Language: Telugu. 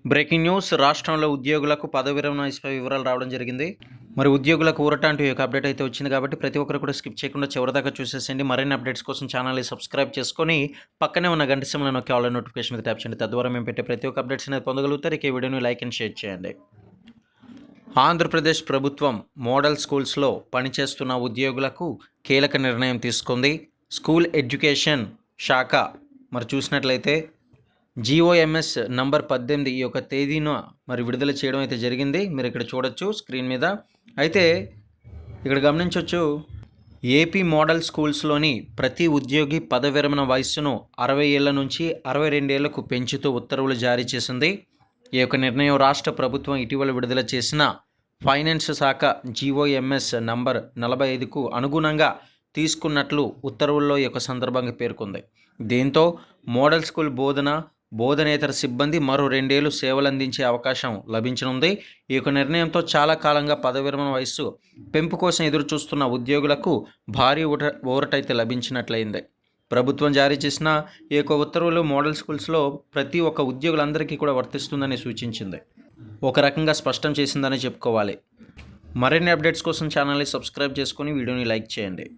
Breaking news. రాష్ట్రంలో ఉద్యోగులకు పదవి విరమణ వివరాలు రావడం జరిగింది. మరి ఉద్యోగులకు ఊరట అంటూ ఈ యొక్క అప్డేట్ అయితే వచ్చింది కాబట్టి ప్రతి ఒక్కరు కూడా స్కిప్ చేయకుండా చివరిదాకా చూసేసేయండి. మరిన్ని అప్డేట్స్ కోసం ఛానల్ని సబ్స్క్రైబ్ చేసుకొని పక్కనే ఉన్న గంట సింబల్ నొక్కి ఆల్ నోటిఫికేషన్ మీద ట్యాప్ చేయండి. తద్వారా మేము పెట్టే ప్రతి ఒక్క అప్డేట్స్ అనేది పొందగలుగుతారు. ఈ వీడియోని లైక్ అండ్ షేర్ చేయండి. ఆంధ్రప్రదేశ్ ప్రభుత్వం మోడల్ స్కూల్స్లో పనిచేస్తున్న ఉద్యోగులకు కీలక నిర్ణయం తీసుకుంది. స్కూల్ ఎడ్యుకేషన్ శాఖ మరి చూసినట్లయితే జీఓఎంఎస్ నంబర్ 18 ఈ యొక్క తేదీన మరి విడుదల చేయడం అయితే జరిగింది. మీరు ఇక్కడ చూడొచ్చు స్క్రీన్ మీద. అయితే ఇక్కడ గమనించవచ్చు, ఏపీ మోడల్ స్కూల్స్లోని ప్రతి ఉద్యోగి పదవి విరమణ వయస్సును 60 ఏళ్ల నుంచి 62 ఏళ్లకు పెంచుతూ ఉత్తర్వులు జారీ చేసింది. ఈ యొక్క నిర్ణయం రాష్ట్ర ప్రభుత్వం ఇటీవల విడుదల చేసిన ఫైనాన్స్ శాఖ జీఓఎంఎస్ నంబర్ 45కు అనుగుణంగా తీసుకున్నట్లు ఉత్తర్వుల్లో ఈ యొక్క సందర్భంగా పేర్కొంది. దీంతో మోడల్ స్కూల్ బోధనేతర సిబ్బంది మరో 2 ఏళ్లు సేవలందించే అవకాశం లభించనుంది. ఈ యొక్క నిర్ణయంతో చాలా కాలంగా పదవి విరమణ వయస్సు పెంపు కోసం ఎదురు చూస్తున్న ఉద్యోగులకు భారీ ఊరటైతే లభించినట్లయింది. ప్రభుత్వం జారీ చేసిన ఈ యొక్క ఉత్తర్వులు మోడల్ స్కూల్స్లో ప్రతి ఒక్క ఉద్యోగులందరికీ కూడా వర్తిస్తుందని సూచించింది. ఒక రకంగా స్పష్టం చేసిందని చెప్పుకోవాలి. మరిన్ని అప్డేట్స్ కోసం ఛానల్ని సబ్స్క్రైబ్ చేసుకొని వీడియోని లైక్ చేయండి.